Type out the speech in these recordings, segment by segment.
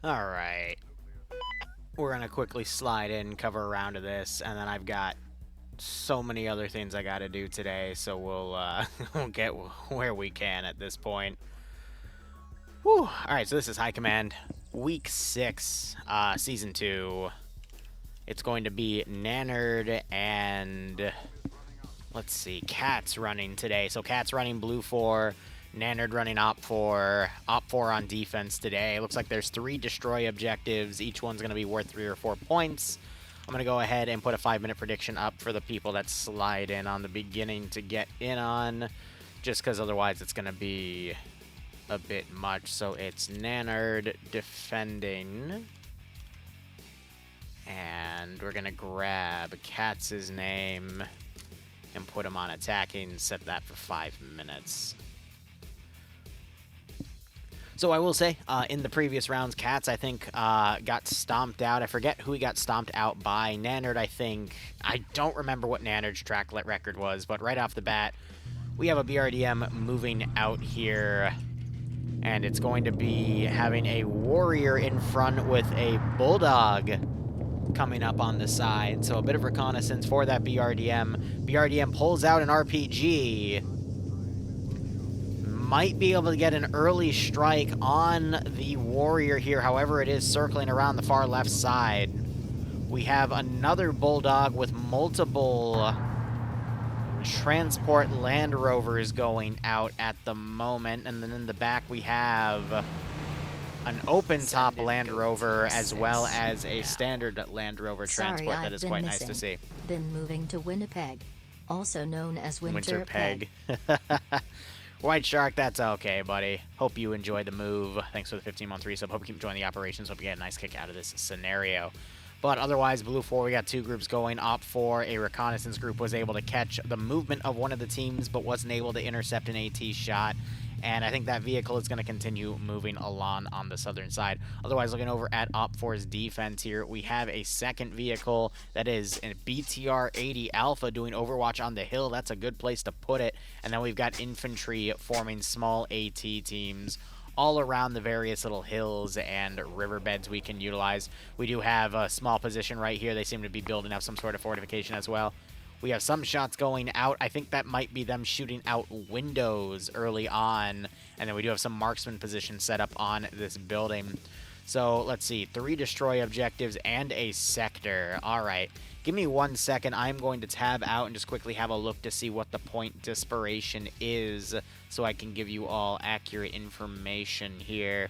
Alright. We're gonna quickly slide in, cover a round of this, and then I've got so many other things I gotta do today, so we'll get where we can at this point. Whew. Alright, so this is High Command, Week 6, Season 2. It's going to be Nannerd and... let's see, Cat's running today. So Cat's running Blue 4, Nannerd running Op 4, Op 4 on defense today. Looks like there's 3 destroy objectives. Each one's going to be worth 3 or 4 points. I'm going to go ahead and put a 5-minute prediction up for the people that slide in on the beginning to get in on, just because otherwise it's going to be a bit much. So it's Nannerd defending. And we're going to grab Katz's name and put him on attacking, set that for 5 minutes. So I will say, in the previous rounds, Katz, I think, got stomped out. I forget who he got stomped out by. Nannerd, I think. I don't remember what Nannerd's track record was, but right off the bat, we have a BRDM moving out here, and it's going to be having a warrior in front with a bulldog coming up on the side. So a bit of reconnaissance for that BRDM. BRDM pulls out an RPG. Might be able to get an early strike on the warrior here. However, it is circling around the far left side. We have another bulldog with multiple transport Land Rovers going out at the moment. And then in the back we have an open-top Land Rover as well as a standard Land Rover transport. That is quite nice to see. Been moving to Winnipeg, also known as Winter Peg. White Shark, that's okay, buddy. Hope you enjoy the move. Thanks for the 15-month resub. Hope you keep enjoying the operations. Hope you get a nice kick out of this scenario. But otherwise, Blue 4, we got 2 groups going. Op 4, a reconnaissance group, was able to catch the movement of one of the teams, but wasn't able to intercept an AT shot. And I think that vehicle is going to continue moving along on the southern side. Otherwise, looking over at Op 4's defense here, we have a second vehicle that is a BTR-80 Alpha doing Overwatch on the hill. That's a good place to put it. And then we've got infantry forming small AT teams all around the various little hills and riverbeds we can utilize. We do have a small position right here. They seem to be building up some sort of fortification as well. We have some shots going out. I think that might be them shooting out windows early on. And then we do have some marksman positions set up on this building. So let's see. 3 destroy objectives and a sector. All right. Give me 1 second. I'm going to tab out and just quickly have a look to see what the point desperation is so I can give you all accurate information here.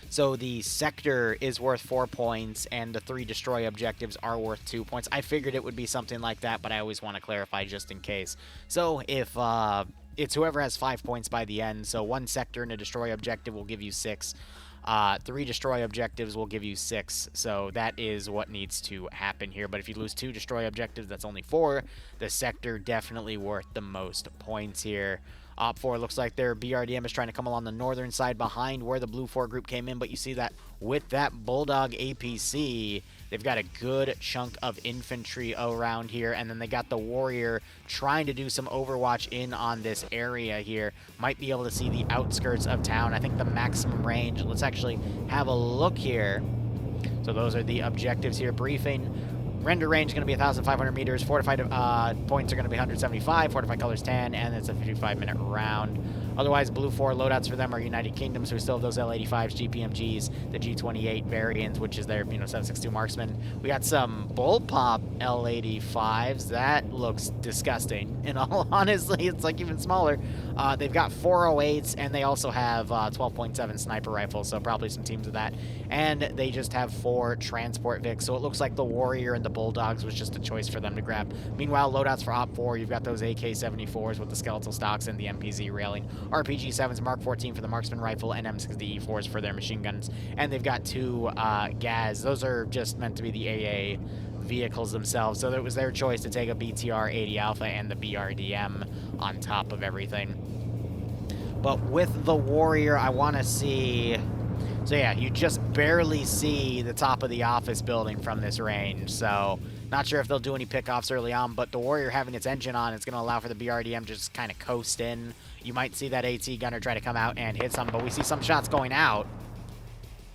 So the sector is worth 4 points, and the 3 destroy objectives are worth 2 points. I figured it would be something like that, but I always want to clarify just in case. So if it's whoever has 5 points by the end, so 1 sector and a destroy objective will give you 6. 3 destroy objectives will give you 6, so that is what needs to happen here. But if you lose 2 destroy objectives, that's only 4. The sector definitely worth the most points here. Op 4 looks like their BRDM is trying to come along the northern side behind where the Blue 4 group came in, but you see that with that Bulldog APC, they've got a good chunk of infantry around here, and then they got the Warrior trying to do some Overwatch in on this area here. Might be able to see the outskirts of town. I think the maximum range, let's actually have a look here. So those are the objectives here. Briefing. Render range is going to be 1,500 meters. Fortified points are going to be 175. Fortified colors 10, and it's a 55-minute round. Otherwise, Blue 4 loadouts for them are United Kingdom, so we still have those L85s, GPMGs, the G28 variants, which is their 7.62 marksman. We got some bullpup L85s. That looks disgusting. In all honesty, it's like even smaller. They've got 408s, and they also have 12.7 sniper rifles, so probably some teams of that. And they just have 4 transport Vics, so it looks like the Warrior and the Bulldogs was just a choice for them to grab. Meanwhile, loadouts for Op 4, you've got those AK-74s with the skeletal stocks and the MPZ railing. RPG-7s, Mark 14 for the marksman rifle, and M60E4s for their machine guns. And they've got 2 GAZ. Those are just meant to be the AA vehicles themselves, so it was their choice to take a BTR-80 Alpha and the BRDM on top of everything. But with the Warrior, I want to see... So yeah, you just barely see the top of the office building from this range, so not sure if they'll do any pickoffs early on, but the Warrior having its engine on is going to allow for the BRDM to just kind of coast in. You might see that AT gunner try to come out and hit some, but we see some shots going out.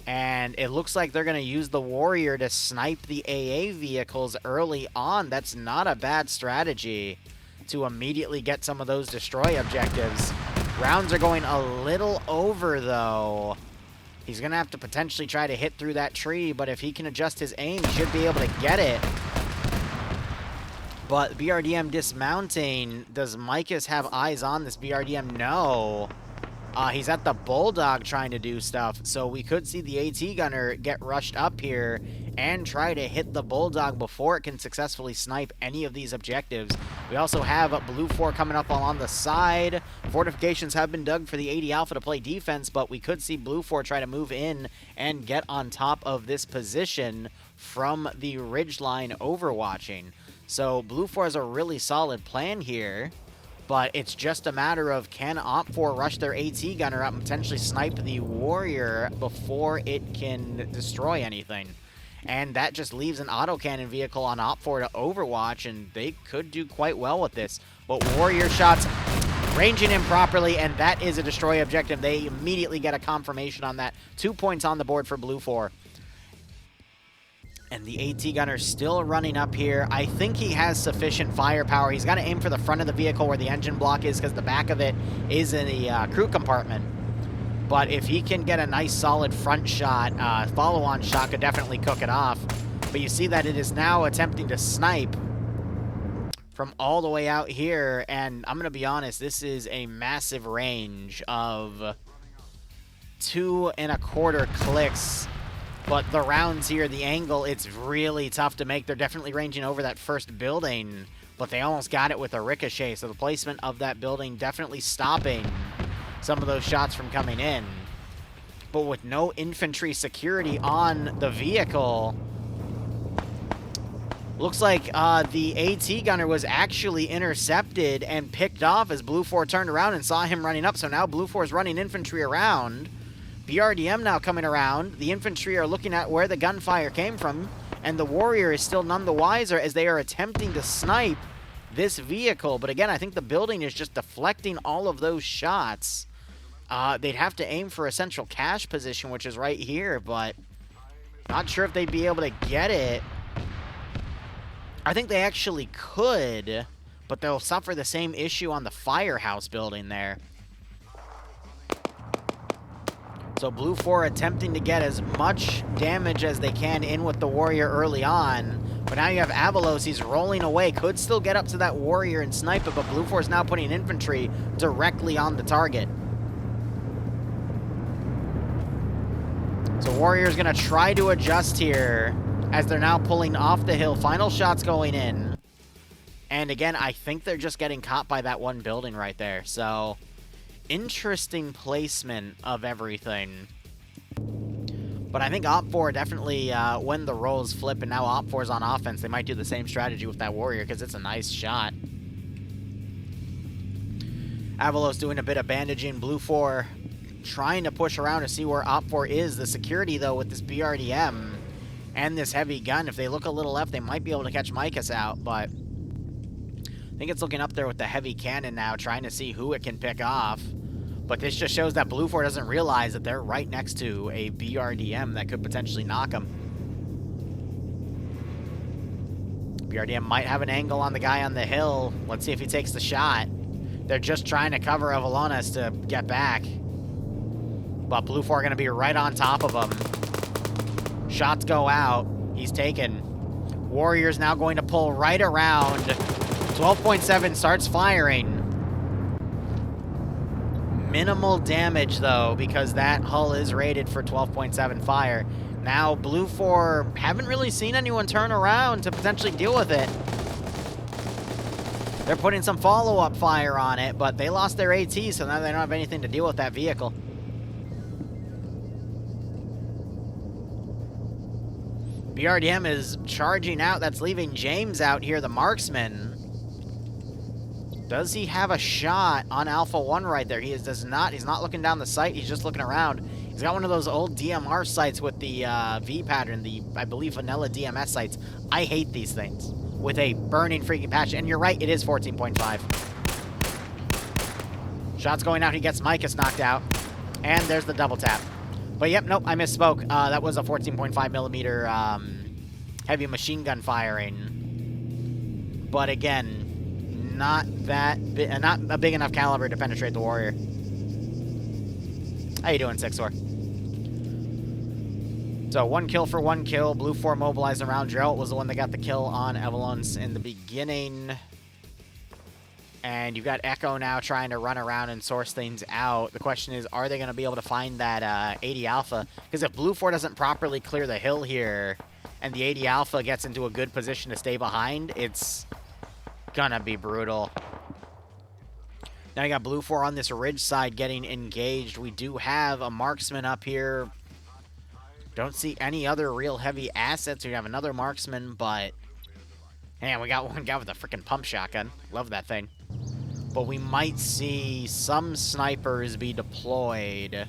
And it looks like they're going to use the Warrior to snipe the AA vehicles early on. That's not a bad strategy to immediately get some of those destroy objectives. Rounds are going a little over, though. He's going to have to potentially try to hit through that tree, but if he can adjust his aim, he should be able to get it. But BRDM dismounting. Does Micus have eyes on this BRDM? No. He's at the Bulldog trying to do stuff, so we could see the AT Gunner get rushed up here and try to hit the Bulldog before it can successfully snipe any of these objectives. We also have Blue 4 coming up along the side. Fortifications have been dug for the 80 Alpha to play defense, but we could see Blue 4 try to move in and get on top of this position from the ridgeline overwatching. So Blue 4 has a really solid plan here. But it's just a matter of can Op4 rush their AT Gunner up and potentially snipe the Warrior before it can destroy anything. And that just leaves an autocannon vehicle on Op4 to overwatch, and they could do quite well with this. But Warrior shots ranging in properly, and that is a destroy objective. They immediately get a confirmation on that. 2 points on the board for Blue 4. And the AT Gunner still running up here. I think he has sufficient firepower. He's got to aim for the front of the vehicle where the engine block is because the back of it is in the crew compartment. But if he can get a nice solid front shot, follow-on shot could definitely cook it off. But you see that it is now attempting to snipe from all the way out here. And I'm going to be honest, this is a massive range of 2 1/4 clicks. But the rounds here, the angle, it's really tough to make. They're definitely ranging over that first building, but they almost got it with a ricochet. So the placement of that building definitely stopping some of those shots from coming in. But with no infantry security on the vehicle, looks like the AT Gunner was actually intercepted and picked off as Blue 4 turned around and saw him running up. So now Blue 4 is running infantry around. BRDM now coming around. The infantry are looking at where the gunfire came from, and the Warrior is still none the wiser as they are attempting to snipe this vehicle. But again, I think the building is just deflecting all of those shots. They'd have to aim for a central cache position, which is right here, but not sure if they'd be able to get it. I think they actually could, but they'll suffer the same issue on the firehouse building there. So Blue 4 attempting to get as much damage as they can in with the Warrior early on. But now you have Avalos, he's rolling away. Could still get up to that Warrior and snipe it, but Blue 4 is now putting infantry directly on the target. So Warrior's going to try to adjust here as they're now pulling off the hill. Final shots going in. And again, I think they're just getting caught by that one building right there. So interesting placement of everything. But I think Op4 definitely, when the roles flip and now Op4's on offense, they might do the same strategy with that Warrior because it's a nice shot. Avalos doing a bit of bandaging. Blue 4 trying to push around to see where Op4 is. The security, though, with this BRDM and this heavy gun, if they look a little left, they might be able to catch Micus out, but I think it's looking up there with the heavy cannon now, trying to see who it can pick off. But this just shows that Blue 4 doesn't realize that they're right next to a BRDM that could potentially knock them. BRDM might have an angle on the guy on the hill. Let's see if he takes the shot. They're just trying to cover Avalones to get back. But Blue 4 are going to be right on top of him. Shots go out. He's taken. Warrior's now going to pull right around. 12.7 starts firing. Minimal damage, though, because that hull is rated for 12.7 fire. Now, Blue 4 haven't really seen anyone turn around to potentially deal with it. They're putting some follow-up fire on it, but they lost their AT, so now they don't have anything to deal with that vehicle. BRDM is charging out. That's leaving James out here, the marksman. Does he have a shot on Alpha 1 right there? He does not. He's not looking down the sight. He's just looking around. He's got one of those old DMR sights with the V pattern, the, I believe, vanilla DMS sights. I hate these things with a burning freaking passion. And you're right, it is 14.5. Shots going out. He gets Micus knocked out. And there's the double tap. But yep, nope, I misspoke. That was a 14.5 millimeter heavy machine gun firing. But again, not a big enough caliber to penetrate the warrior. How you doing, Sixor? So 1 kill for 1 kill. Blue 4 mobilized around. Geralt was the one that got the kill on Evelyn's in the beginning. And you've got Echo now trying to run around and source things out. The question is, are they going to be able to find that 80 Alpha? Because if Blue 4 doesn't properly clear the hill here, and the 80 Alpha gets into a good position to stay behind, it's going to be brutal. Now you got Blue 4 on this ridge side getting engaged. We do have a marksman up here. Don't see any other real heavy assets. We have another marksman, but... Man, we got one guy with a freaking pump shotgun. Love that thing. But we might see some snipers be deployed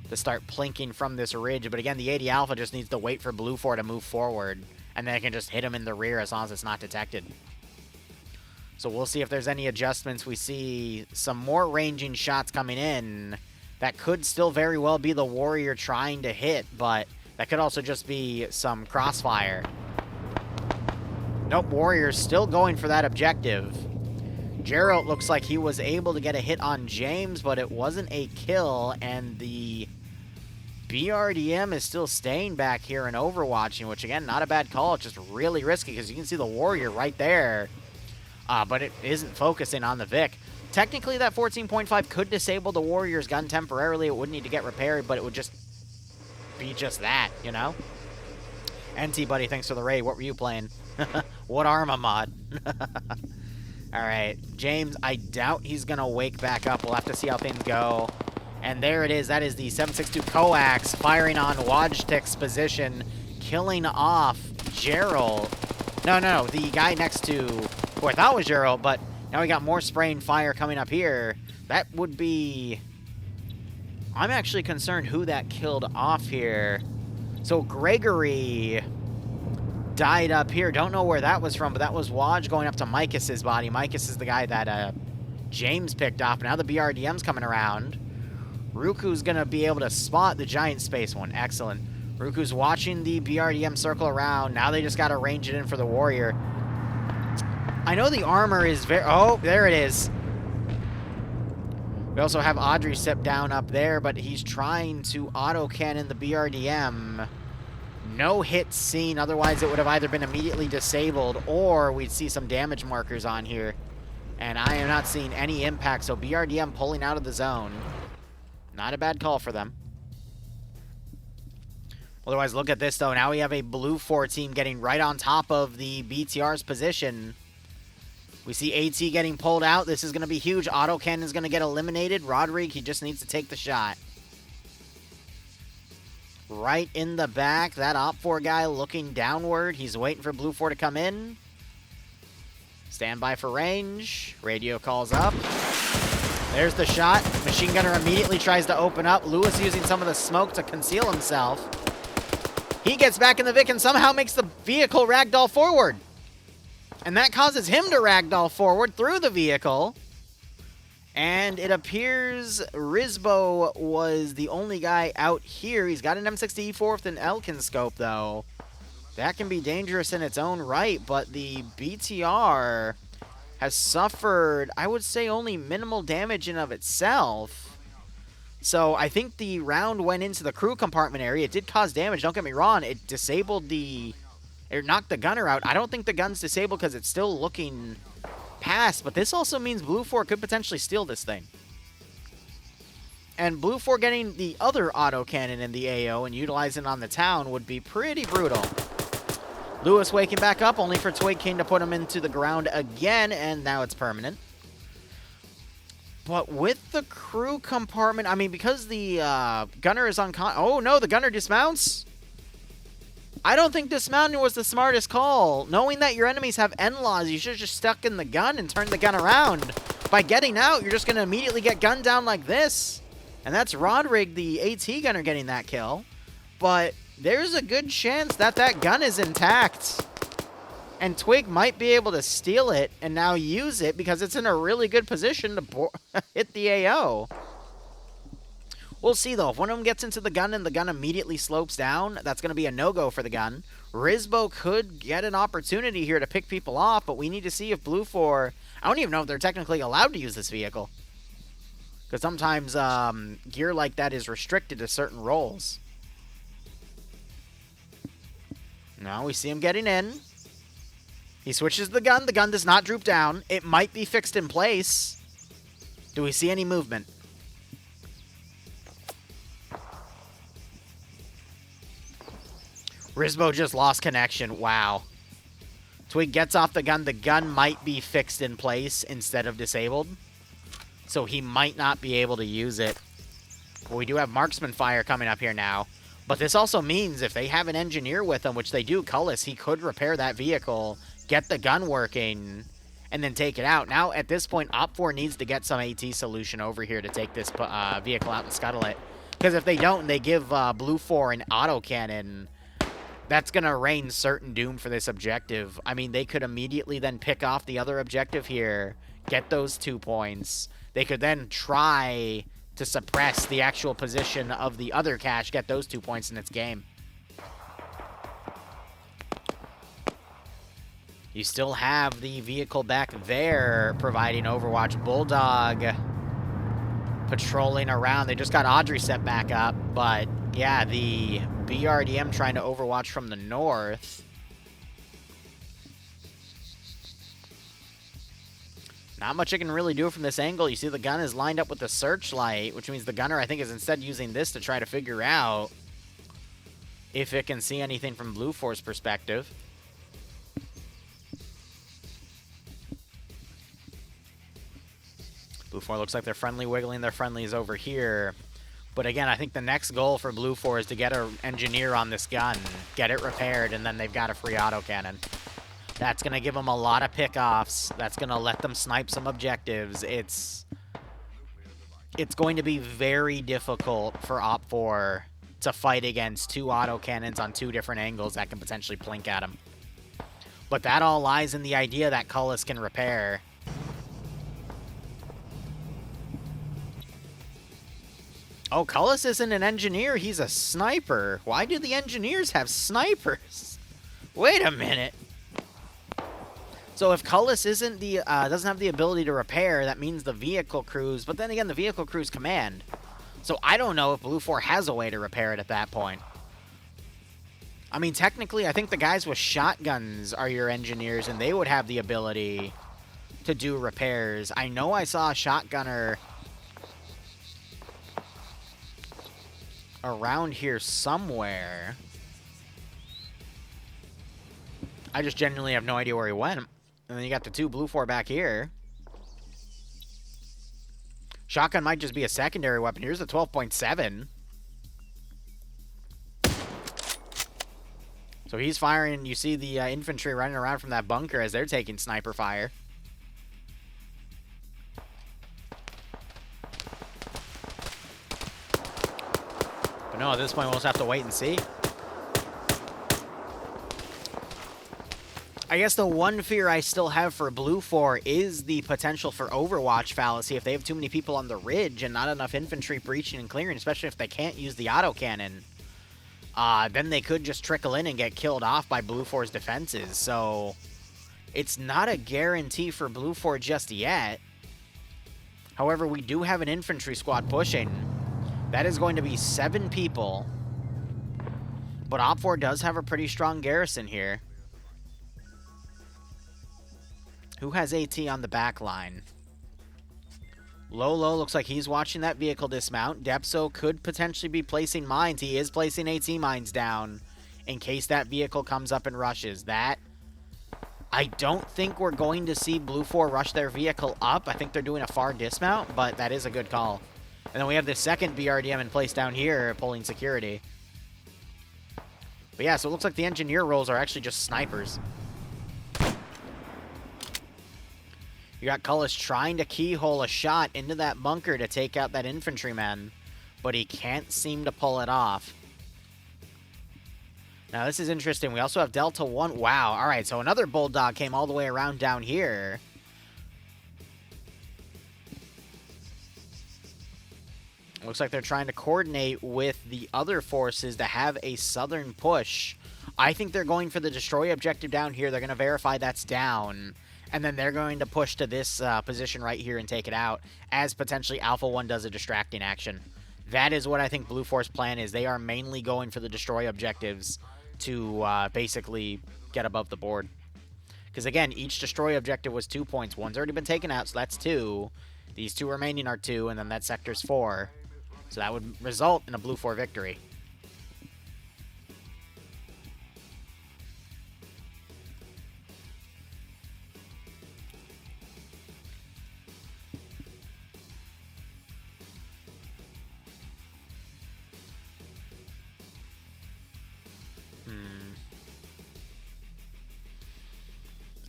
to start plinking from this ridge. But again, the 80 Alpha just needs to wait for Blue 4 to move forward. And then it can just hit him in the rear as long as it's not detected. So we'll see if there's any adjustments. We see some more ranging shots coming in. That could still very well be the warrior trying to hit. But that could also just be some crossfire. Nope, warrior's still going for that objective. Geralt looks like he was able to get a hit on James, but it wasn't a kill, and the BRDM is still staying back here and overwatching, which, again, not a bad call. It's just really risky, because you can see the warrior right there, but it isn't focusing on the Vic. Technically, that 14.5 could disable the warrior's gun temporarily. It wouldn't need to get repaired, but it would just be just that, you know? NT, buddy, thanks for the raid. What were you playing? What Arma mod? Alright, James, I doubt he's going to wake back up. We'll have to see how things go. And there it is. That is the 7.62 Coax firing on Wojtek's position, killing off Gerald. No, the guy next to who I thought was Gerald, but now we got more spray and fire coming up here. That would be... I'm actually concerned who that killed off here. So Gregory died up here. Don't know where that was from, but that was Woj going up to Micah's body. Micah's is the guy that James picked off. Now the BRDM's coming around. Ruku's going to be able to spot the giant space one. Excellent. Ruku's watching the BRDM circle around. Now they just got to range it in for the warrior. I know the armor is very... Oh, there it is. We also have Audrey step down up there, but he's trying to auto-cannon the BRDM. No hit seen, otherwise it would have either been immediately disabled or we'd see some damage markers on here. And I am not seeing any impact, so BRDM pulling out of the zone. Not a bad call for them. Otherwise, look at this, though. Now we have a Blue 4 team getting right on top of the BTR's position. We see AT getting pulled out. This is going to be huge. Autocannon's going to get eliminated. Rodrigue, he just needs to take the shot. Right in the back. That Op 4 guy looking downward. He's waiting for Blue 4 to come in. Stand by for range. Radio calls up. There's the shot. Machine gunner immediately tries to open up. Lewis using some of the smoke to conceal himself. He gets back in the Vic and somehow makes the vehicle ragdoll forward. And that causes him to ragdoll forward through the vehicle. And it appears Rizbo was the only guy out here. He's got an M60E4 with an Elkin scope, though. That can be dangerous in its own right, but the BTR has suffered, I would say, only minimal damage in of itself. So I think the round went into the crew compartment area. It did cause damage, don't get me wrong. It disabled the... It knocked the gunner out. I don't think the gun's disabled because it's still looking past, but this also means Blue 4 could potentially steal this thing. And Blue 4 getting the other autocannon in the AO and utilizing it on the town would be pretty brutal. Lewis waking back up, only for Twig King to put him into the ground again, and now it's permanent. But with the crew compartment, I mean, because the gunner is on... Oh, no, the gunner dismounts? I don't think dismounting was the smartest call. Knowing that your enemies have N-laws, you should have just stuck in the gun and turned the gun around. By getting out, you're just going to immediately get gunned down like this. And that's Rodrigue, the AT gunner, getting that kill. But there's a good chance that that gun is intact. And Twig might be able to steal it and now use it because it's in a really good position to hit the AO. We'll see, though. If one of them gets into the gun and the gun immediately slopes down, that's going to be a no-go for the gun. Rizbo could get an opportunity here to pick people off, but we need to see if Blue 4... I don't even know if they're technically allowed to use this vehicle. Because sometimes gear like that is restricted to certain roles. Now we see him getting in. He switches the gun. The gun does not droop down. It might be fixed in place. Do we see any movement? Rizbo just lost connection. Wow. Twig gets off the gun might be fixed in place instead of disabled. So he might not be able to use it. But we do have marksman fire coming up here now. But this also means if they have an engineer with them, which they do, Cullis, he could repair that vehicle, get the gun working, and then take it out. Now, at this point, Op4 needs to get some AT solution over here to take this vehicle out and scuttle it. Because if they don't, and they give Blue 4 an autocannon, that's going to rain certain doom for this objective. I mean, they could immediately then pick off the other objective here, get those 2 points. They could then try to suppress the actual position of the other cache, get those 2 points, and it's game. You still have the vehicle back there providing Overwatch. Bulldog patrolling around. They just got Audrey set back up, but yeah, the BRDM trying to Overwatch from the north. Not much I can really do from this angle. You see the gun is lined up with the searchlight, which means the gunner, I think, is instead using this to try to figure out if it can see anything from Blue 4's perspective. Blue 4 looks like they're friendly wiggling their friendlies over here. But again, I think the next goal for Blue 4 is to get an engineer on this gun, get it repaired, and then they've got a free autocannon. That's going to give them a lot of pickoffs. That's going to let them snipe some objectives. It's going to be very difficult for Op4 to fight against 2 autocannons on 2 different angles that can potentially plink at them. But that all lies in the idea that Cullis can repair. Oh, Cullis isn't an engineer. He's a sniper. Why do the engineers have snipers? Wait a minute. So if Cullis isn't the doesn't have the ability to repair, that means the vehicle crews. But then again, the vehicle crews command. So I don't know if Blue 4 has a way to repair it at that point. I mean, technically, I think the guys with shotguns are your engineers, and they would have the ability to do repairs. I know I saw a shotgunner around here somewhere. I just genuinely have no idea where he went. And then you got the 2 Blue 4 back here. Shotgun might just be a secondary weapon. Here's the 12.7. So he's firing. You see the infantry running around from that bunker as they're taking sniper fire. But no, at this point we'll just have to wait and see. I guess the one fear I still have for Blue 4 is the potential for Overwatch fallacy. If they have too many people on the ridge and not enough infantry breaching and clearing, especially if they can't use the autocannon, then they could just trickle in and get killed off by Blue 4's defenses. So it's not a guarantee for Blue 4 just yet. However, we do have an infantry squad pushing. That is going to be 7 people. But Op4 does have a pretty strong garrison here. Who has AT on the back line? Lolo looks like he's watching that vehicle dismount. Depso could potentially be placing mines. He is placing AT mines down in case that vehicle comes up and rushes. That, I don't think we're going to see Blue 4 rush their vehicle up. I think they're doing a far dismount, but that is a good call. And then we have the second BRDM in place down here, pulling security. But yeah, so it looks like the engineer roles are actually just snipers. You got Cullis trying to keyhole a shot into that bunker to take out that infantryman, but he can't seem to pull it off. Now, this is interesting. We also have Delta 1. Wow. All right, so another Bulldog came all the way around down here. Looks like they're trying to coordinate with the other forces to have a southern push. I think they're going for the destroy objective down here. They're going to verify that's down. And then they're going to push to this position right here and take it out as potentially Alpha 1 does a distracting action. That is what I think Blue Force plan is. They are mainly going for the destroy objectives to basically get above the board. Because again, each destroy objective was 2 points. One's already been taken out, so that's 2. These 2 remaining are 2, and then that sector's 4. So that would result in a Blue 4 victory.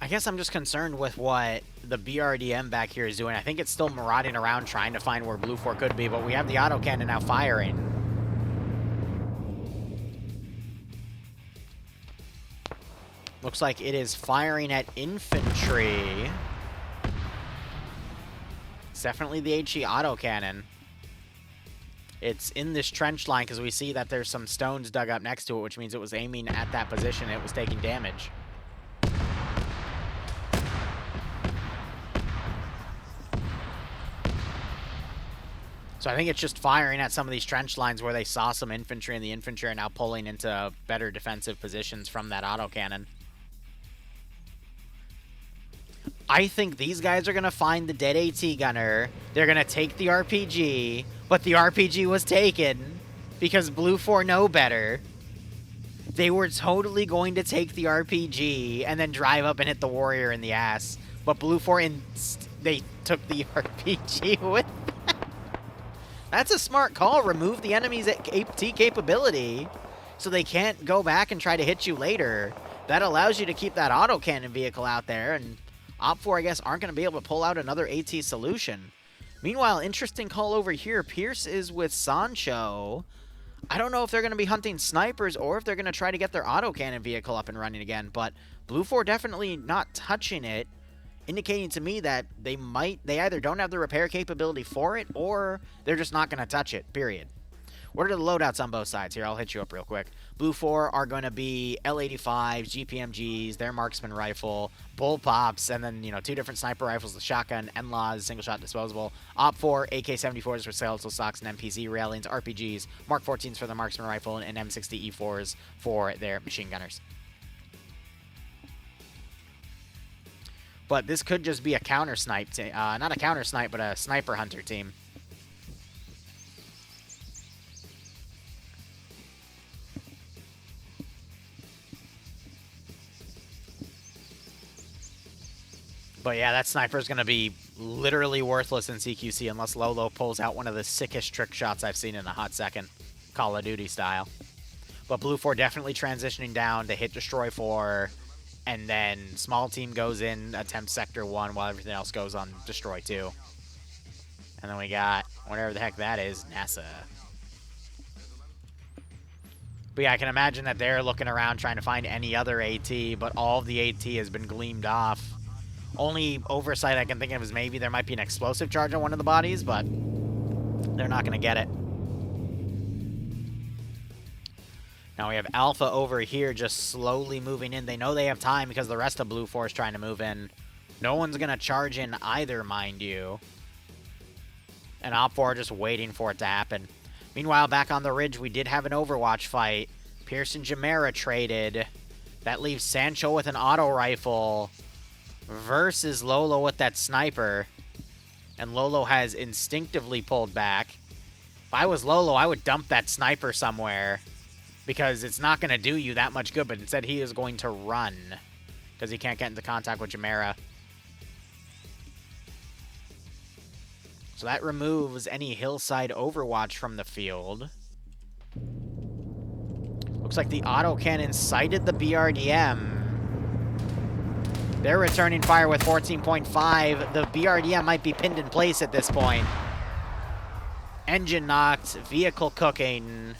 I guess I'm just concerned with what the BRDM back here is doing. I think it's still marauding around trying to find where Blue 4 could be, but we have the autocannon now firing. Looks like it is firing at infantry. It's definitely the HE autocannon. It's in this trench line because we see that there's some stones dug up next to it, which means it was aiming at that position and it was taking damage. So I think it's just firing at some of these trench lines where they saw some infantry, and the infantry are now pulling into better defensive positions from that autocannon. I think these guys are going to find the dead AT gunner. They're going to take the RPG, but the RPG was taken because Blue 4 know better. They were totally going to take the RPG and then drive up and hit the warrior in the ass. But Blue 4, they took the RPG with them. That's a smart call. Remove the enemy's AT capability so they can't go back and try to hit you later. That allows you to keep that autocannon vehicle out there, and Op4, I guess, aren't going to be able to pull out another AT solution. Meanwhile, interesting call over here. Pierce is with Sancho. I don't know if they're going to be hunting snipers or if they're going to try to get their autocannon vehicle up and running again, but Blue 4 definitely not touching it, indicating to me that they either don't have the repair capability for it or they're just not going to touch it, period. What are the loadouts on both sides here? I'll hit you up real quick. Blue 4 are going to be L85s, GPMGs, their marksman rifle, bullpops, and then, 2 different sniper rifles, the shotgun, NLAWs, single shot disposable. Op 4, AK-74s for skeletal stocks and MPZ railings, RPGs, Mark 14s for the marksman rifle, and M60 E4s for their machine gunners. But this could just be a counter-snipe, not a counter-snipe, but a sniper hunter team. But yeah, that sniper is going to be literally worthless in CQC unless Lolo pulls out one of the sickest trick shots I've seen in a hot second, Call of Duty style. But Blue 4 definitely transitioning down to hit Destroy 4, and then small team goes in, attempts Sector 1 while everything else goes on Destroy 2. And then we got whatever the heck that is, NASA. But yeah, I can imagine that they're looking around trying to find any other AT, but all of the AT has been gleamed off. Only oversight I can think of is maybe there might be an explosive charge on one of the bodies, but they're not going to get it. Now we have Alpha over here just slowly moving in. They know they have time because the rest of Blue 4 is trying to move in. No one's going to charge in either, mind you. And Op 4 are just waiting for it to happen. Meanwhile, back on the ridge, we did have an Overwatch fight. Pierce and Jamera traded. That leaves Sancho with an auto rifle versus Lolo with that sniper. And Lolo has instinctively pulled back. If I was Lolo, I would dump that sniper somewhere, because it's not going to do you that much good, but instead he is going to run because he can't get into contact with Jamera. So that removes any hillside Overwatch from the field. Looks like the autocannon sighted the BRDM. They're returning fire with 14.5. The BRDM might be pinned in place at this point. Engine knocked, vehicle cooking.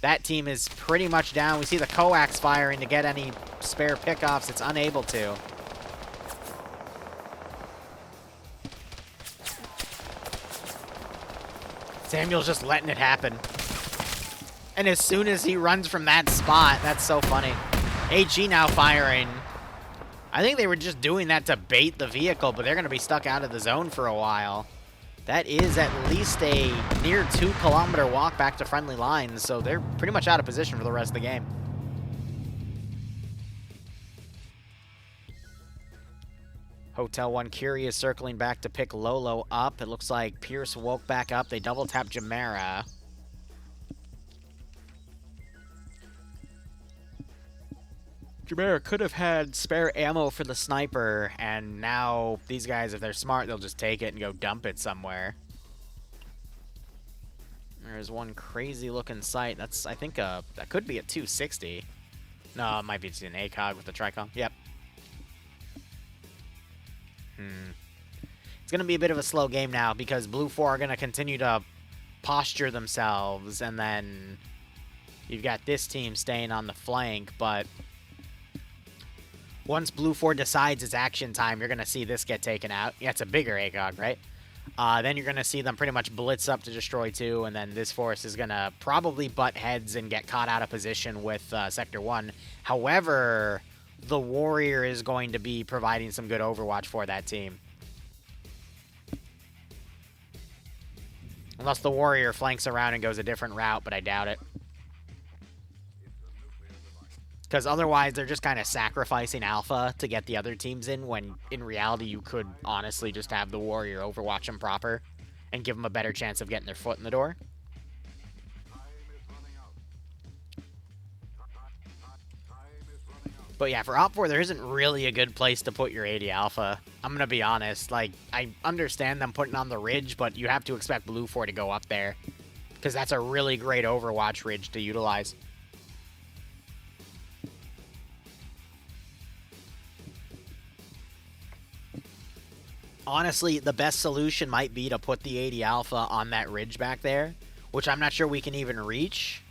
That team is pretty much down. We see the coax firing to get any spare pickoffs. It's unable to. Samuel's just letting it happen. And as soon as he runs from that spot, that's so funny. AG now firing. I think they were just doing that to bait the vehicle, but they're going to be stuck out of the zone for a while. That is at least a near 2-kilometer walk back to friendly lines, so they're pretty much out of position for the rest of the game. Hotel 1 Curie is circling back to pick Lolo up. It looks like Pierce woke back up. They double tap Jamera. Jamera could have had spare ammo for the sniper, and now these guys, if they're smart, they'll just take it and go dump it somewhere. There's one crazy-looking sight. That's, I think, that could be a 260. No, it might be an ACOG with the Tricom. Yep. It's going to be a bit of a slow game now because Blue 4 are going to continue to posture themselves, and then you've got this team staying on the flank, but once Blue 4 decides it's action time, you're going to see this get taken out. Yeah, it's a bigger ACOG, right? Then you're going to see them pretty much blitz up to destroy 2, and then this force is going to probably butt heads and get caught out of position with Sector 1. However, the Warrior is going to be providing some good overwatch for that team. Unless the Warrior flanks around and goes a different route, but I doubt it. Because otherwise, they're just kind of sacrificing Alpha to get the other teams in, when in reality, you could honestly just have the Warrior overwatch them proper and give them a better chance of getting their foot in the door. But yeah, for Op4, there isn't really a good place to put your 80 Alpha. I'm going to be honest. Like, I understand them putting on the ridge, but you have to expect Blue 4 to go up there, because that's a really great overwatch ridge to utilize. Honestly, the best solution might be to put the 80 Alpha on that ridge back there, which I'm not sure we can even reach.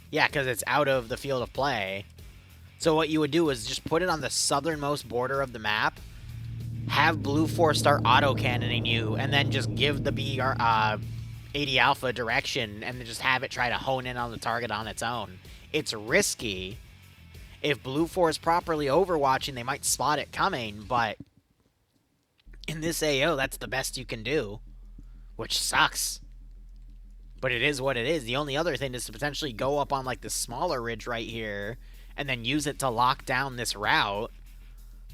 Yeah, because it's out of the field of play. So what you would do is just put it on the southernmost border of the map, have Blue 4 start auto-cannoning you, and then just give the 80 Alpha direction, and then just have it try to hone in on the target on its own. It's risky. If Blue 4 is properly overwatching, they might spot it coming, but in this AO, that's the best you can do, which sucks. But it is what it is. The only other thing is to potentially go up on like the smaller ridge right here and then use it to lock down this route,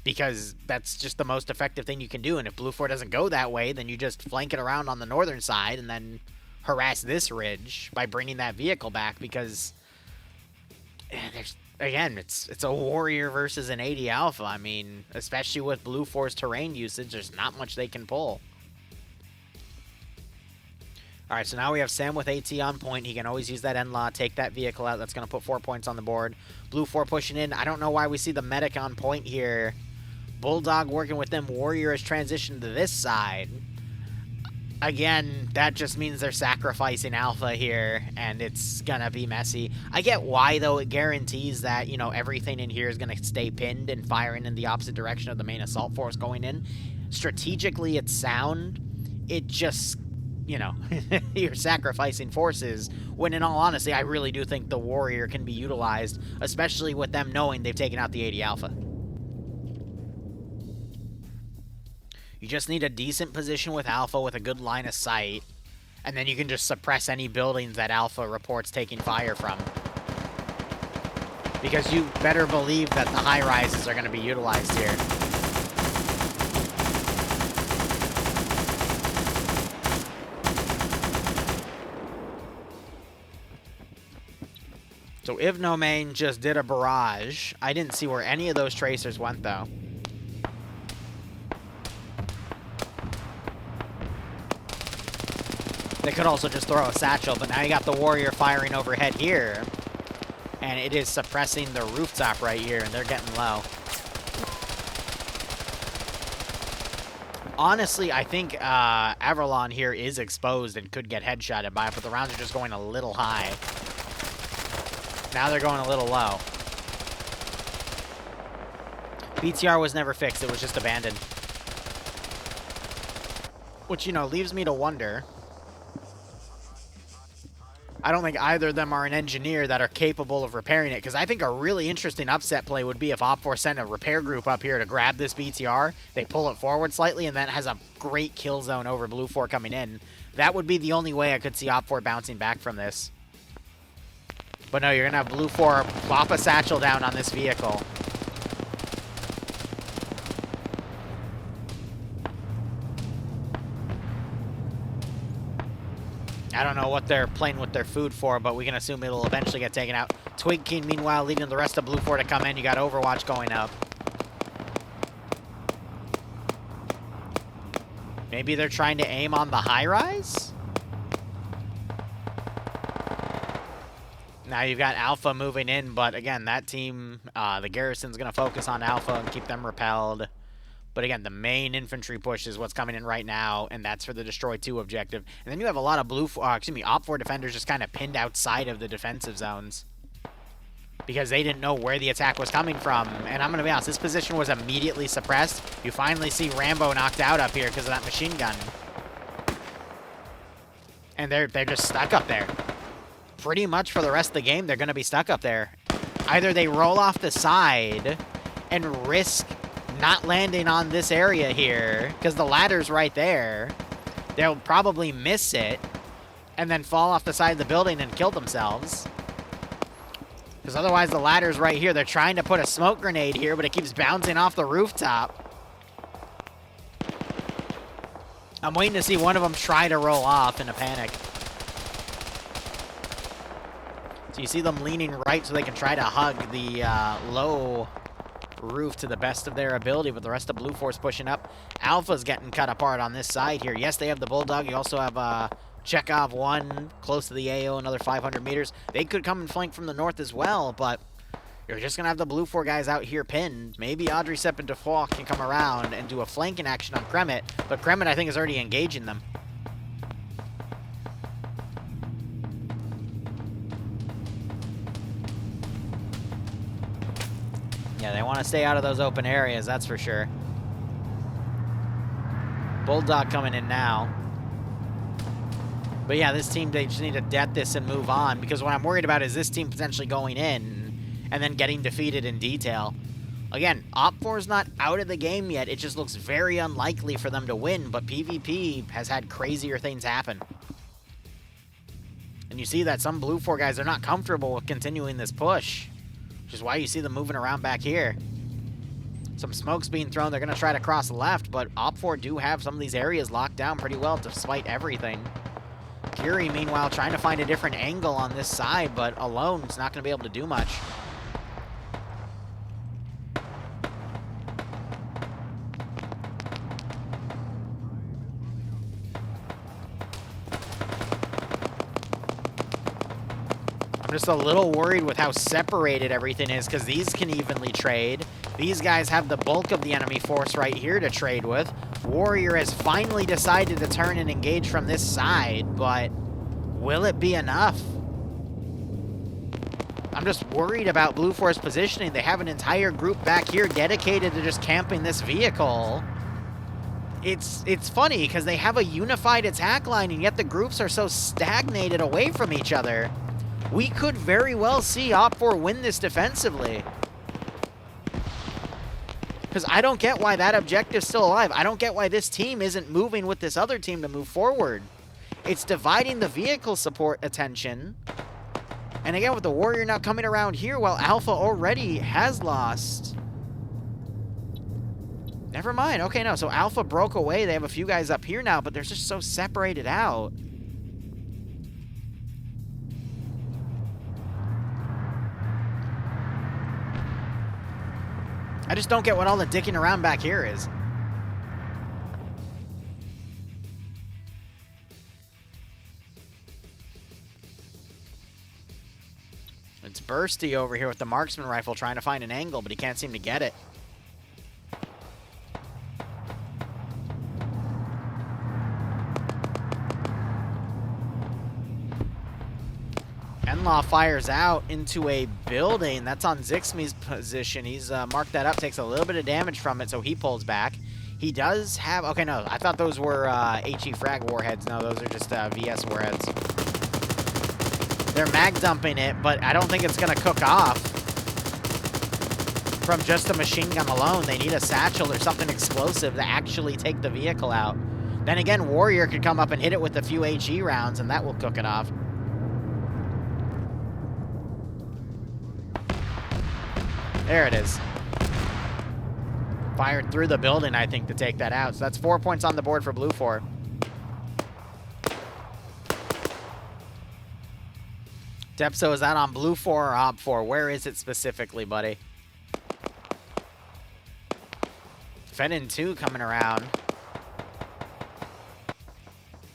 because that's just the most effective thing you can do. And if Blue 4 doesn't go that way, then you just flank it around on the northern side and then harass this ridge by bringing that vehicle back, because there's, again, it's a Warrior versus an 80 Alpha. I mean, especially with Blue 4's terrain usage, there's not much they can pull. Alright, so now we have Sam with AT on point. He can always use that N-Law, take that vehicle out. That's going to put 4 points on the board. Blue 4 pushing in. I don't know why we see the medic on point here. Bulldog working with them. Warrior has transitioned to this side. Again, that just means they're sacrificing Alpha here, and it's going to be messy. I get why, though. It guarantees that, you know, everything in here is going to stay pinned and firing in the opposite direction of the main assault force going in. Strategically, it's sound. It just, you know, you're sacrificing forces, when in all honesty, I really do think the Warrior can be utilized, especially with them knowing they've taken out the 80 Alpha. You just need a decent position with Alpha with a good line of sight, and then you can just suppress any buildings that Alpha reports taking fire from. Because you better believe that the high-rises are going to be utilized here. So Ivnomain just did a barrage. I didn't see where any of those tracers went, though. They could also just throw a satchel, but now you got the Warrior firing overhead here. And it is suppressing the rooftop right here, and they're getting low. Honestly, I think Averlon here is exposed and could get headshotted by it, but the rounds are just going a little high. Now they're going a little low. BTR was never fixed, it was just abandoned. Which, you know, leaves me to wonder, I don't think either of them are an engineer that are capable of repairing it, because I think a really interesting upset play would be if Op4 sent a repair group up here to grab this BTR, they pull it forward slightly, and then it has a great kill zone over Blue 4 coming in. That would be the only way I could see Op4 bouncing back from this. But no, you're going to have Blue 4 plop a satchel down on this vehicle. I don't know what they're playing with their food for, but we can assume it'll eventually get taken out. Twig King, meanwhile, leading the rest of Blue 4 to come in. You got Overwatch going up. Maybe they're trying to aim on the high-rise? Now you've got Alpha moving in, but again, that team, the Garrison's going to focus on Alpha and keep them repelled. But again, the main infantry push is what's coming in right now, and that's for the Destroy 2 objective. And then you have a lot of Op4 defenders just kind of pinned outside of the defensive zones because they didn't know where the attack was coming from. And I'm going to be honest, this position was immediately suppressed. You finally see Rambo knocked out up here because of that machine gun. And they're just stuck up there. Pretty much for the rest of the game, they're going to be stuck up there. Either they roll off the side and risk not landing on this area here, because the ladder's right there. They'll probably miss it, and then fall off the side of the building and kill themselves. Because otherwise the ladder's right here. They're trying to put a smoke grenade here, but it keeps bouncing off the rooftop. I'm waiting to see one of them try to roll off in a panic. So you see them leaning right so they can try to hug the low roof to the best of their ability, but the rest of Blue Force pushing up. Alpha's getting cut apart on this side here. Yes, they have the Bulldog. You also have Chekhov 1 close to the AO, another 500 meters. They could come and flank from the north as well, but you're just going to have the Blue 4 guys out here pinned. Maybe Audrey Sepp and Defoe can come around and do a flanking action on Kremet, but Kremet, I think, is already engaging them. Yeah, they want to stay out of those open areas, that's for sure. Bulldog coming in now. But yeah, this team, they just need to debt this and move on, because what I'm worried about is this team potentially going in and then getting defeated in detail. Again, Op4's not out of the game yet. It just looks very unlikely for them to win, but PvP has had crazier things happen. And you see that some Blue 4 guys are not comfortable with continuing this push, which is why you see them moving around back here. Some smoke's being thrown. They're going to try to cross left, but Op4 do have some of these areas locked down pretty well despite everything. Curie, meanwhile, trying to find a different angle on this side, but alone is not going to be able to do much. I'm just a little worried with how separated everything is, because these can evenly trade. These guys have the bulk of the enemy force right here to trade with. Warrior has finally decided to turn and engage from this side, but will it be enough? I'm just worried about Blue Force positioning. They have an entire group back here dedicated to just camping this vehicle. It's funny, because they have a unified attack line, and yet the groups are so stagnated away from each other. We could very well see Op4 win this defensively. Because I don't get why that objective's still alive. I don't get why this team isn't moving with this other team to move forward. It's dividing the vehicle support attention. And again, with the Warrior now coming around here, while Alpha already has lost. Never mind. Okay, no. So Alpha broke away. They have a few guys up here now, but they're just so separated out. I just don't get what all the dicking around back here is. It's Bursty over here with the marksman rifle trying to find an angle, but he can't seem to get it. Enlaw fires out into a building. That's on Zixmi's position. He's marked that up, takes a little bit of damage from it, so he pulls back. He does have... Okay, no, I thought those were HE frag warheads. No, those are just VS warheads. They're mag dumping it, but I don't think it's going to cook off from just a machine gun alone. They need a satchel or something explosive to actually take the vehicle out. Then again, Warrior could come up and hit it with a few HE rounds, and that will cook it off. There it is. Fired through the building, I think, to take that out. So that's 4 points on the board for Blue 4. Depso, is that on Blue 4 or Op 4? Where is it specifically, buddy? Fennin 2 coming around.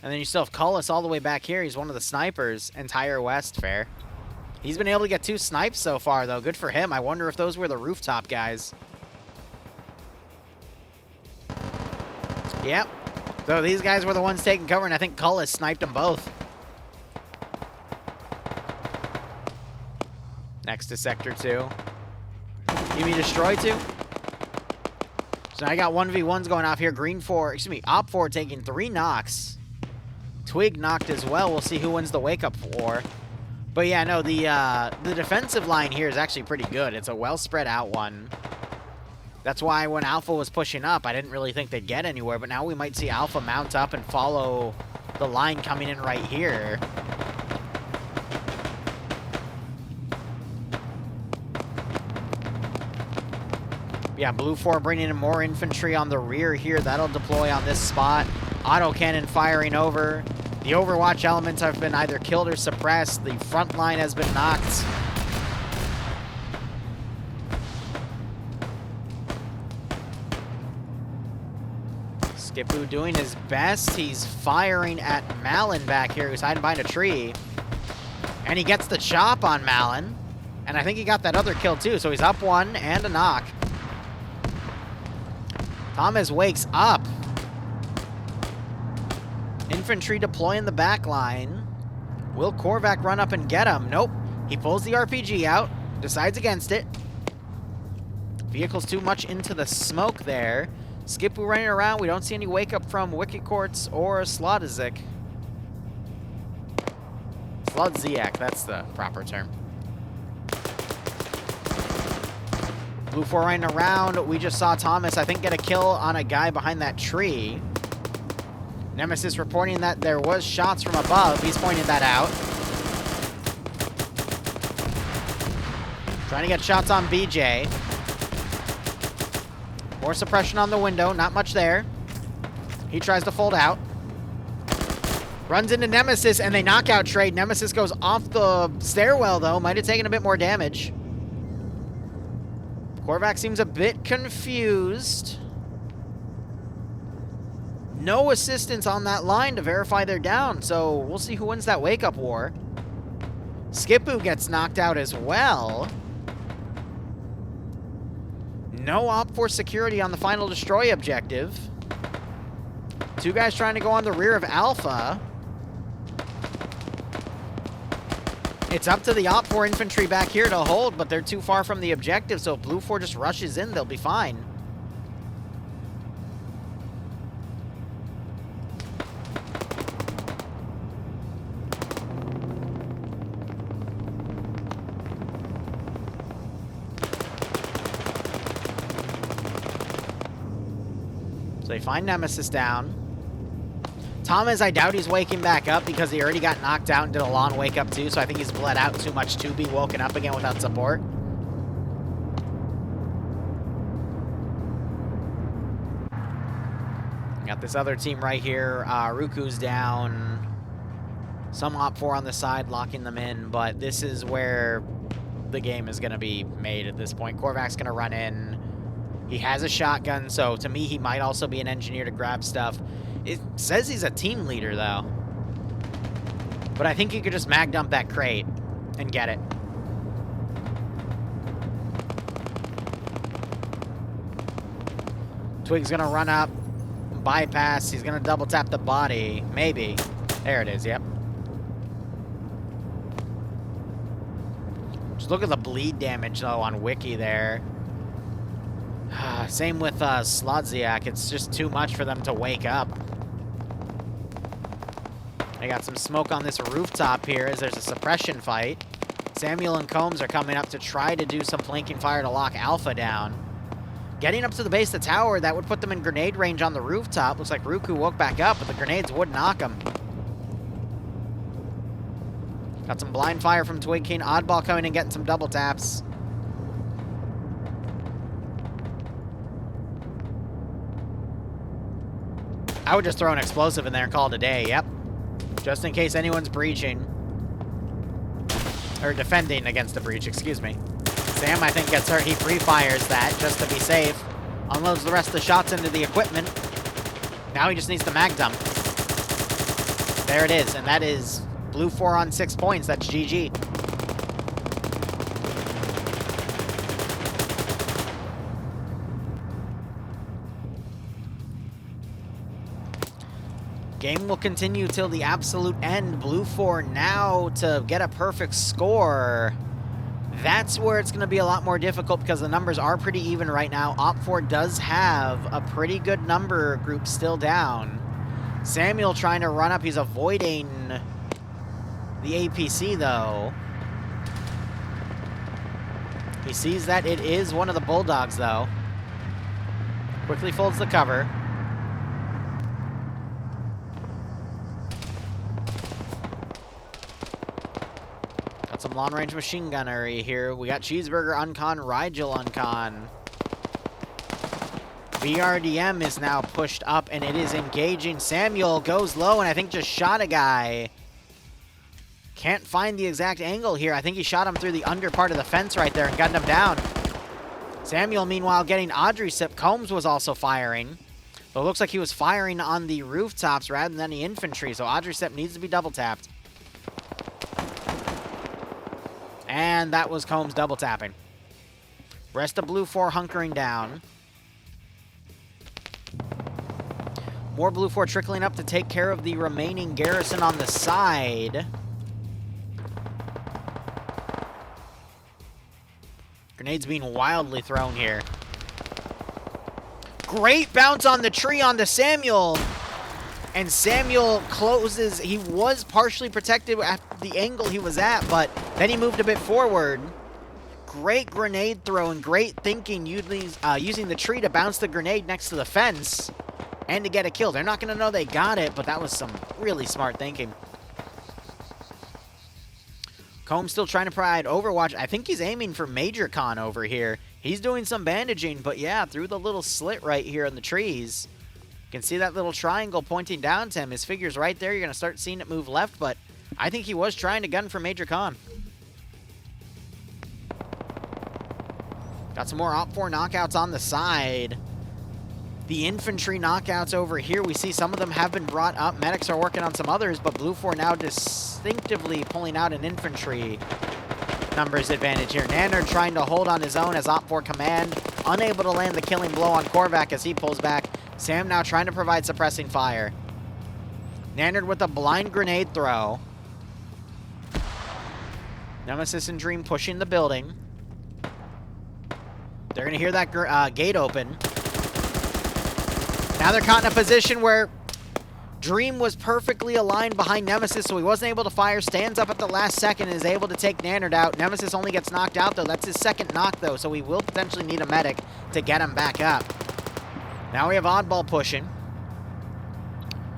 And then you still have Cullis all the way back here. He's one of the snipers. Entire West, fair. He's been able to get 2 snipes so far, though. Good for him. I wonder if those were the rooftop guys. Yep. So these guys were the ones taking cover, and I think Cullis sniped them both. Next to Sector 2. You mean Destroy 2? So I got 1v1s going off here. Green 4, excuse me, Op 4 taking 3 knocks. Twig knocked as well. We'll see who wins the wake-up war. But yeah, no, the defensive line here is actually pretty good. It's a well spread out one. That's why when Alpha was pushing up, I didn't really think they'd get anywhere. But now we might see Alpha mount up and follow the line coming in right here. Yeah, Blue 4 bringing in more infantry on the rear here. That'll deploy on this spot. Autocannon firing over. The Overwatch elements have been either killed or suppressed. The front line has been knocked. Skipu doing his best. He's firing at Malin back here, who's hiding behind a tree. And he gets the chop on Malin. And I think he got that other kill too, so he's up 1 and a knock. Thomas wakes up. Infantry deploying the back line. Will Korvac run up and get him? Nope. He pulls the RPG out. Decides against it. Vehicle's too much into the smoke there. Skipu running around. We don't see any wake up from Wicked Quartz or Slodzik. Slodziak, that's the proper term. Blue 4 running around. We just saw Thomas, I think, get a kill on a guy behind that tree. Nemesis reporting that there was shots from above. He's pointed that out. Trying to get shots on BJ. More suppression on the window. Not much there. He tries to fold out. Runs into Nemesis, and they knockout trade. Nemesis goes off the stairwell, though. Might have taken a bit more damage. Korvac seems a bit confused. No assistance on that line to verify they're down, so we'll see who wins that wake-up war. Skipu gets knocked out as well. No Op 4 security on the final destroy objective. 2 guys trying to go on the rear of Alpha. It's up to the Op 4 infantry back here to hold, but they're too far from the objective, so if Blue 4 just rushes in, they'll be fine. So they find Nemesis down. Thomas, I doubt he's waking back up because he already got knocked out and did a long wake up too, so I think he's bled out too much to be woken up again without support. Got this other team right here. Ruku's down. Some Op 4 on the side locking them in, but this is where the game is going to be made at this point. Korvac's going to run in. He has a shotgun, so to me, he might also be an engineer to grab stuff. It says he's a team leader, though. But I think he could just mag dump that crate and get it. Twig's going to run up, bypass. He's going to double tap the body. Maybe. There it is, yep. Just look at the bleed damage, though, on Wiki there. Same with Slodziak. It's just too much for them to wake up. They got some smoke on this rooftop here as there's a suppression fight. Samuel and Combs are coming up to try to do some flanking fire to lock Alpha down. Getting up to the base of the tower, that would put them in grenade range on the rooftop. Looks like Ruku woke back up, but the grenades would knock him. Got some blind fire from Twig King. Oddball coming and getting some double taps. I would just throw an explosive in there and call it a day, yep. Just in case anyone's breaching. Or defending against the breach, excuse me. Sam, I think, gets hurt. He pre-fires that just to be safe. Unloads the rest of the shots into the equipment. Now he just needs the mag dump. There it is, and that is Blue 4 on 6 points. That's GG. Game will continue till the absolute end. Blue 4 now to get a perfect score. That's where it's going to be a lot more difficult because the numbers are pretty even right now. Op4 does have a pretty good number group still down. Samuel trying to run up. He's avoiding the APC, though. He sees that it is one of the Bulldogs, though. Quickly folds the cover. Got some long-range machine gunnery here. We got Cheeseburger uncon, Rigel uncon. BRDM is now pushed up, and it is engaging. Samuel goes low, and I think just shot a guy. Can't find the exact angle here. I think he shot him through the under part of the fence right there and gunned him down. Samuel, meanwhile, getting Audrey sip. Combs was also firing. But it looks like he was firing on the rooftops rather than the infantry, so Audrey sip needs to be double tapped. And that was Combs double tapping. Rest of Blue 4 hunkering down. More Blue 4 trickling up to take care of the remaining garrison on the side. Grenades being wildly thrown here. Great bounce on the tree onto Samuel. And Samuel closes. He was partially protected at the angle he was at, but then he moved a bit forward. Great grenade throw and great thinking using the tree to bounce the grenade next to the fence and to get a kill. They're not going to know they got it, but that was some really smart thinking. Combs still trying to provide overwatch. I think he's aiming for Major Con over here. He's doing some bandaging, but yeah, through the little slit right here in the trees. You can see that little triangle pointing down to him. His figure's right there. You're going to start seeing it move left, but I think he was trying to gun for Major Con. Got some more Op4 knockouts on the side. The infantry knockouts over here, we see some of them have been brought up. Medics are working on some others, but Blue 4 now distinctively pulling out an infantry numbers advantage here. Nannard trying to hold on his own as Op4 Kommand, unable to land the killing blow on Korvac as he pulls back. Sam now trying to provide suppressing fire. Nannard with a blind grenade throw. Nemesis and Dream pushing the building. They're going to hear that gate open. Now they're caught in a position where Dream was perfectly aligned behind Nemesis, so he wasn't able to fire. Stands up at the last second and is able to take Nannard out. Nemesis only gets knocked out, though. That's his second knock, though, so he will potentially need a medic to get him back up. Now we have Oddball pushing.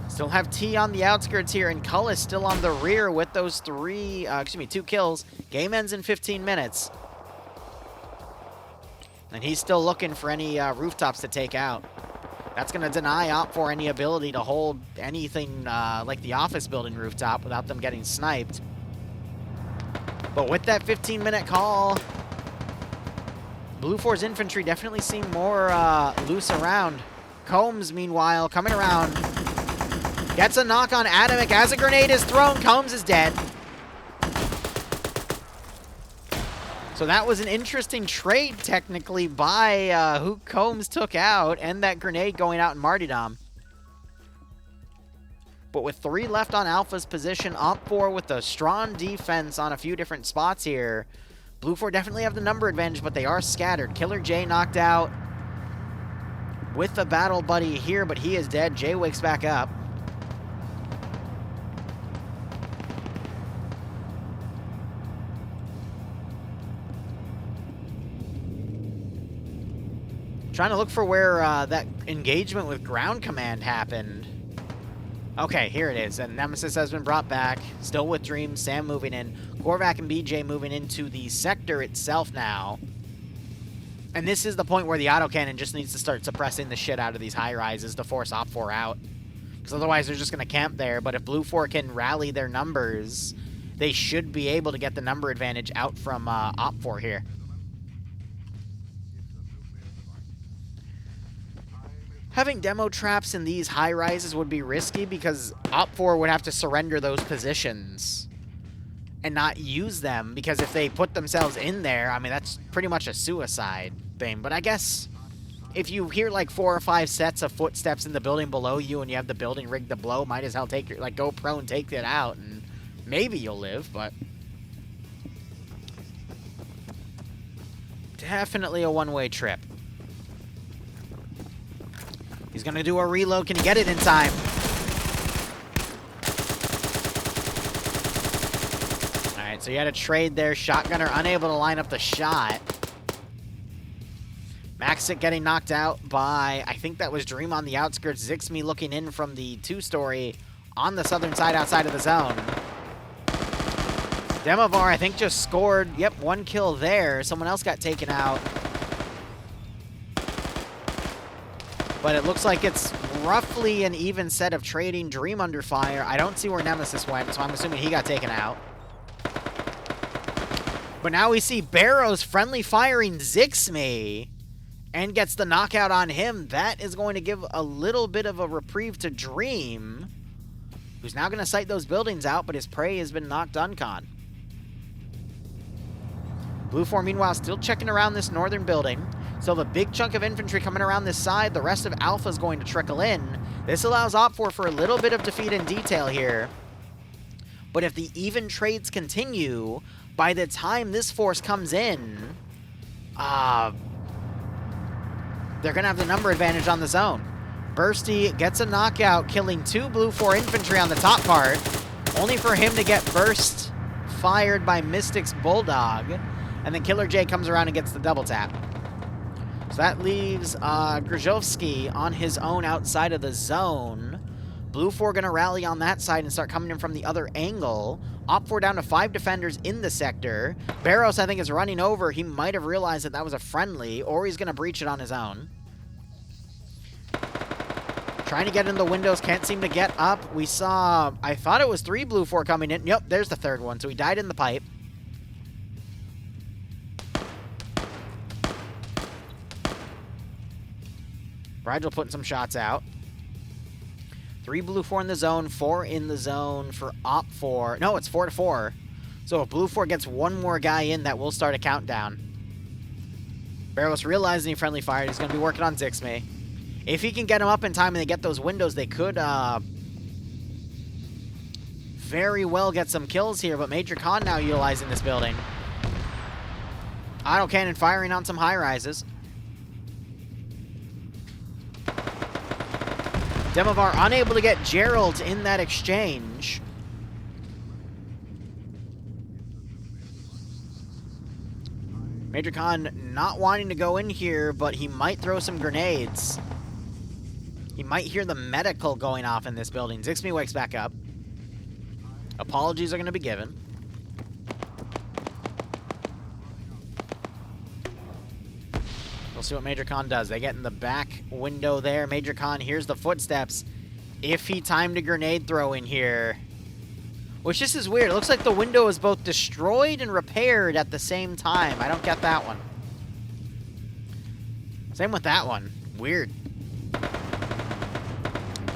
Still have T on the outskirts here, and Cullis still on the rear with those 2 kills. Game ends in 15 minutes. And he's still looking for any rooftops to take out. That's going to deny Op4 any ability to hold anything like the office building rooftop without them getting sniped. But with that 15-minute call, Blue 4's infantry definitely seem more loose around. Combs, meanwhile, coming around. Gets a knock on Atomic. As a grenade is thrown, Combs is dead. So that was an interesting trade, technically, by who Combs took out, and that grenade going out in Martyrdom. But with 3 left on Alpha's position, Op4 with a strong defense on a few different spots here. Blue 4 definitely have the number advantage, but they are scattered. Killer J knocked out with the battle buddy here, but he is dead. Jay wakes back up. Trying to look for where that engagement with ground command happened. Okay, here it is. And Nemesis has been brought back. Still with Dream. Sam moving in. Korvac and BJ moving into the sector itself now. And this is the point where the autocannon just needs to start suppressing the shit out of these high-rises to force Op4 out. Because otherwise they're just going to camp there. But if Blue 4 can rally their numbers, they should be able to get the number advantage out from Op4 here. Having demo traps in these high-rises would be risky because Op4 would have to surrender those positions and not use them, because if they put themselves in there, I mean, that's pretty much a suicide thing. But I guess if you hear like 4 or 5 sets of footsteps in the building below you and you have the building rigged to blow, might as well take your, like, go prone, take it out, and maybe you'll live, but definitely a one-way trip. He's going to do a reload. Can he get it in time? Alright, so you had a trade there. Shotgunner unable to line up the shot. Maxit getting knocked out by, I think that was Dream on the outskirts. Zixme looking in from the 2-story on the southern side outside of the zone. Demovar, I think, just scored, yep, 1 kill there. Someone else got taken out. But it looks like it's roughly an even set of trading. Dream under fire. I don't see where Nemesis went, so I'm assuming he got taken out. But now we see Barrows friendly firing Zixme and gets the knockout on him. That is going to give a little bit of a reprieve to Dream, who's now going to sight those buildings out, but his prey has been knocked uncon. Blue 4, meanwhile, still checking around this northern building. Still a big chunk of infantry coming around this side. The rest of Alpha is going to trickle in. This allows Op4 for a little bit of defeat in detail here. But if the even trades continue, by the time this force comes in, they're going to have the number advantage on the zone. Bursty gets a knockout, killing 2 Blue 4 infantry on the top part, only for him to get burst fired by Mystic's Bulldog. And then Killer J comes around and gets the double tap. So that leaves Grzowski on his own outside of the zone. Blue 4 going to rally on that side and start coming in from the other angle. Op4 down to 5 defenders in the sector. Barrows, I think, is running over. He might have realized that that was a friendly, or he's going to breach it on his own. Trying to get in the windows, can't seem to get up. We saw, I thought it was 3 Blue 4 coming in. Yep, there's the 3rd one. So he died in the pipe. Rigel putting some shots out. 3 Blue 4 in the zone, 4 in the zone for Op4. No, it's 4-4. So if Blue 4 gets 1 more guy in, that will start a countdown. Barrows realizing he friendly fired. He's going to be working on Zixme. If he can get him up in time and they get those windows, they could very well get some kills here. But Major Khan now utilizing this building. Autocannon firing on some high-rises. Demovar unable to get Gerald in that exchange. Major Khan not wanting to go in here, but he might throw some grenades. He might hear the medical going off in this building. Zixme wakes back up. Apologies are going to be given. We'll see what Major Khan does. They get in the back window there. Major Khan hears the footsteps. If he timed a grenade throw in here, which this is weird. It looks like the window is both destroyed and repaired at the same time. I don't get that one. Same with that one. Weird.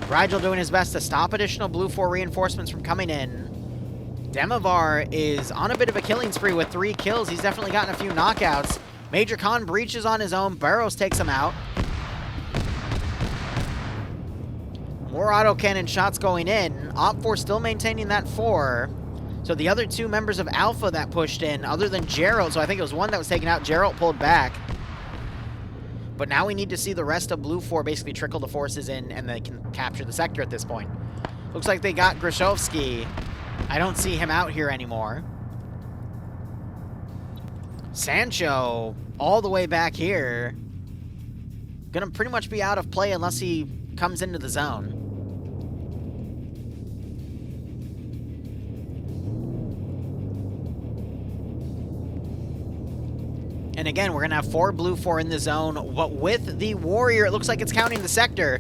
Rigel doing his best to stop additional Blue 4 reinforcements from coming in. Demovar is on a bit of a killing spree with 3 kills. He's definitely gotten a few knockouts. Major Khan breaches on his own. Burrows takes him out. More autocannon shots going in. Op4 still maintaining that 4. So the other 2 members of Alpha that pushed in, other than Gerald, so I think it was 1 that was taken out, Gerald pulled back. But now we need to see the rest of Blue 4 basically trickle the forces in, and they can capture the sector at this point. Looks like they got Grzowski. I don't see him out here anymore. Sancho, all the way back here. Gonna pretty much be out of play unless he comes into the zone. And again, we're gonna have 4 blue, 4 in the zone, but with the warrior, it looks like it's counting the sector.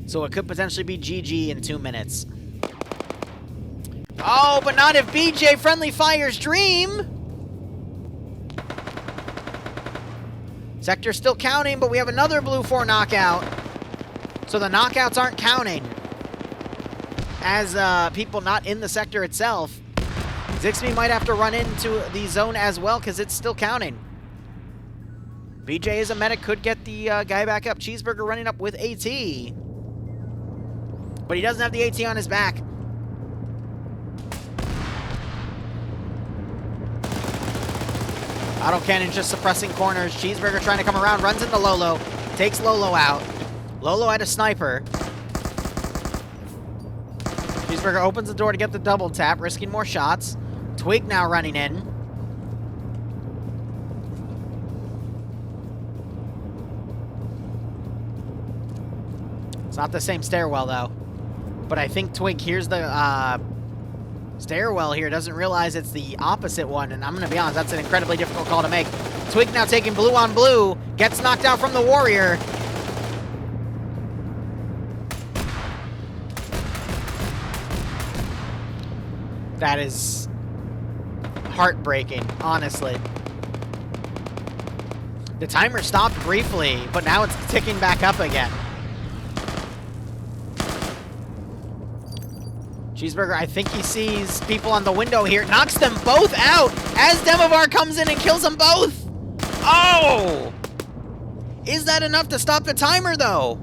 So it could potentially be GG in 2 minutes. Oh, but not if BJ Friendly Fire's dream! Sector's still counting, but we have another blue 4 knockout. So the knockouts aren't counting as people not in the sector itself. Zixby might have to run into the zone as well because it's still counting. BJ is a medic, could get the guy back up. Cheeseburger running up with AT. But he doesn't have the AT on his back. Auto cannon just suppressing corners. Cheeseburger trying to come around, runs into Lolo. Takes Lolo out. Lolo had a sniper. Cheeseburger opens the door to get the double tap, risking more shots. Twig now running in. It's not the same stairwell, though. But I think Twig hears the stairwell here, doesn't realize it's the opposite one, and I'm going to be honest, that's an incredibly difficult call to make. Twig now taking blue on blue, gets knocked out from the warrior. That is heartbreaking, honestly. The timer stopped briefly, but now it's ticking back up again. Cheeseburger, I think he sees people on the window here. Knocks them both out as Demovar comes in and kills them both. Oh! Is that enough to stop the timer, though?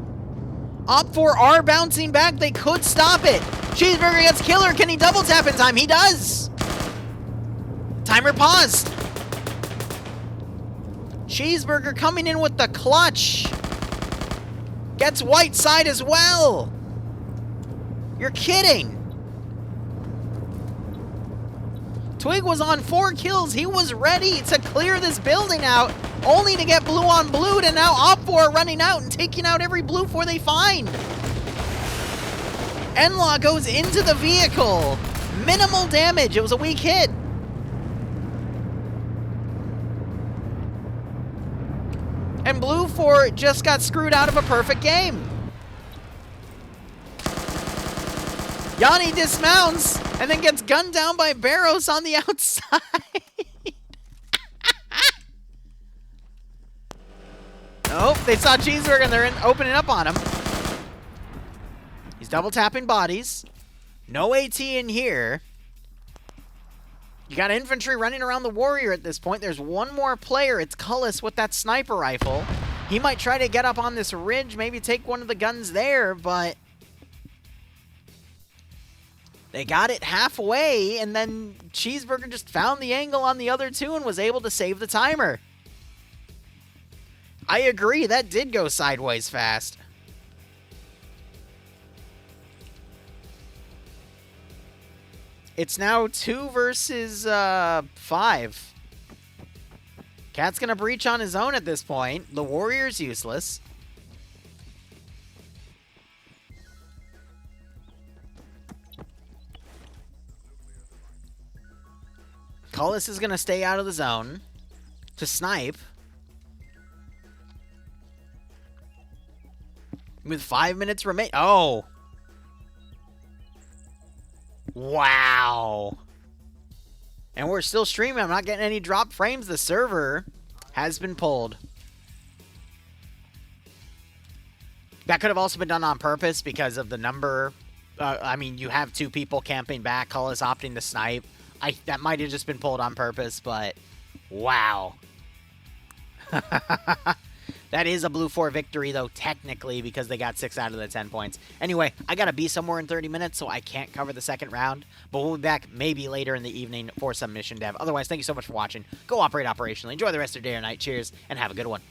Op4 are bouncing back. They could stop it. Cheeseburger gets killer. Can he double tap in time? He does. Timer paused. Cheeseburger coming in with the clutch. Gets white side as well. You're kidding. Twig was on 4 kills. He was ready to clear this building out, only to get blue on blue, and now Op4 running out and taking out every blue 4 they find. Enlaw goes into the vehicle. Minimal damage. It was a weak hit. And blue 4 just got screwed out of a perfect game. Yanni dismounts and then gets gunned down by Barros on the outside. Nope, they saw Cheeseburger and they're opening up on him. He's double tapping bodies. No AT in here. You got infantry running around the warrior at this point. There's one more player. It's Cullis with that sniper rifle. He might try to get up on this ridge, maybe take one of the guns there, but they got it halfway, and then Cheeseburger just found the angle on the other 2 and was able to save the timer. I agree, that did go sideways fast. It's now 2 versus 5. Cat's gonna breach on his own at this point. The warrior's useless. Cullis is gonna stay out of the zone to snipe. With 5 minutes remaining. Oh. Wow. And we're still streaming. I'm not getting any drop frames. The server has been pulled. That could have also been done on purpose because of the number. I mean, you have 2 people camping back. Cullis opting to snipe. That might have just been pulled on purpose, but wow. That is a blue 4 victory, though, technically, because they got 6 out of the 10 points. Anyway, I got to be somewhere in 30 minutes, so I can't cover the second round. But we'll be back maybe later in the evening for some mission dev. Otherwise, thank you so much for watching. Go operate operationally. Enjoy the rest of your day or night. Cheers, and have a good one.